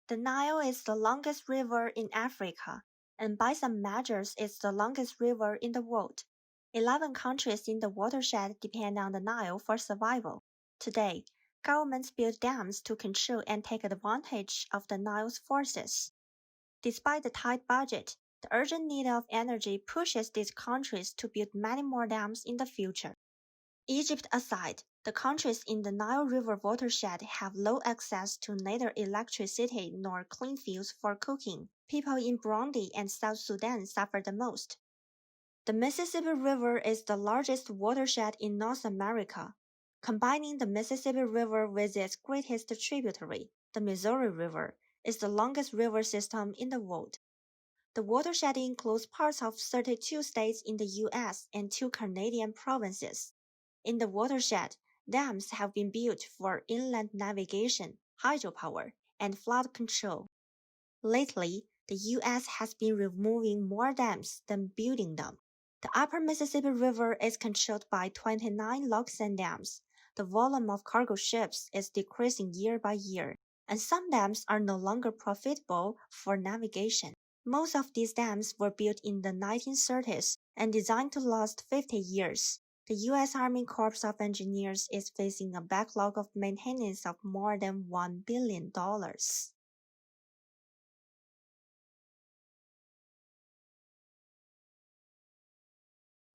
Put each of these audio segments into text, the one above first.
The Nile is the longest river in Africa, and by some measures it's the longest river in the world. 11 countries in the watershed depend on the Nile for survival. Today, governments build dams to control and take advantage of the Nile's forces. Despite the tight budget, the urgent need of energy pushes these countries to build many more dams in the future. Egypt aside, the countries in the Nile River watershed have low access to neither electricity nor clean fuels for cooking. People in Burundi and South Sudan suffer the most. The Mississippi River is the largest watershed in North America, combining the Mississippi River with its greatest tributary, the Missouri River, is the longest river system in the world. The watershed includes parts of 32 states in the U.S. and 2 Canadian provinces. In the watershed, dams have been built for inland navigation, hydropower, and flood control. Lately, the U.S. has been removing more dams than building them. The upper Mississippi River is controlled by 29 locks and dams. The volume of cargo ships is decreasing year by year, and some dams are no longer profitable for navigation. Most of these dams were built in the 1930s and designed to last 50 years. The U.S. Army Corps of Engineers is facing a backlog of maintenance of more than $1 billion.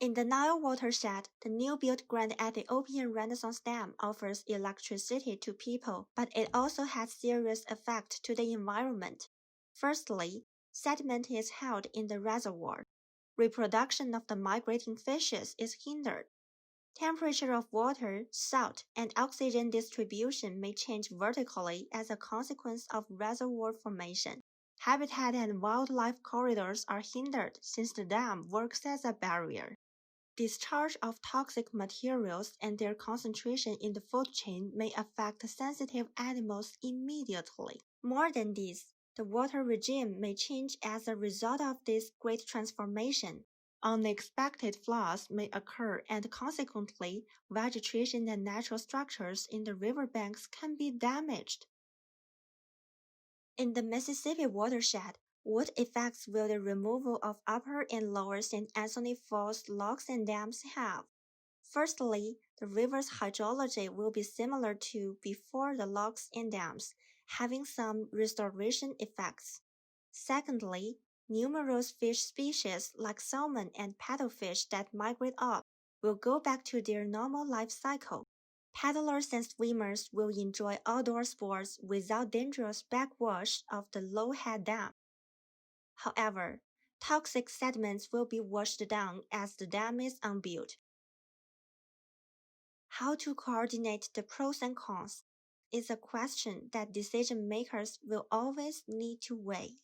In the Nile watershed, the new-built Grand Ethiopian Renaissance Dam offers electricity to people, but it also has serious effects to the environment. Firstly, sediment is held in the reservoir. Reproduction of the migrating fishes is hindered. Temperature of water, salt, and oxygen distribution may change vertically as a consequence of reservoir formation. Habitat and wildlife corridors are hindered since the dam works as a barrier. Discharge of toxic materials and their concentration in the food chain may affect sensitive animals immediately. More than this, the water regime may change as a result of this great transformation. Unexpected floods may occur and consequently, vegetation and natural structures in the riverbanks can be damaged. In the Mississippi watershed, what effects will the removal of Upper and Lower St. Anthony Falls locks and dams have? Firstly, the river's hydrology will be similar to before the locks and dams, having some restoration effects. Secondly, numerous fish species like salmon and paddlefish that migrate up will go back to their normal life cycle. Paddlers and swimmers will enjoy outdoor sports without dangerous backwash of the Lowhead Dam. However, toxic sediments will be washed down as the dam is unbuilt. How to coordinate the pros and cons is a question that decision makers will always need to weigh.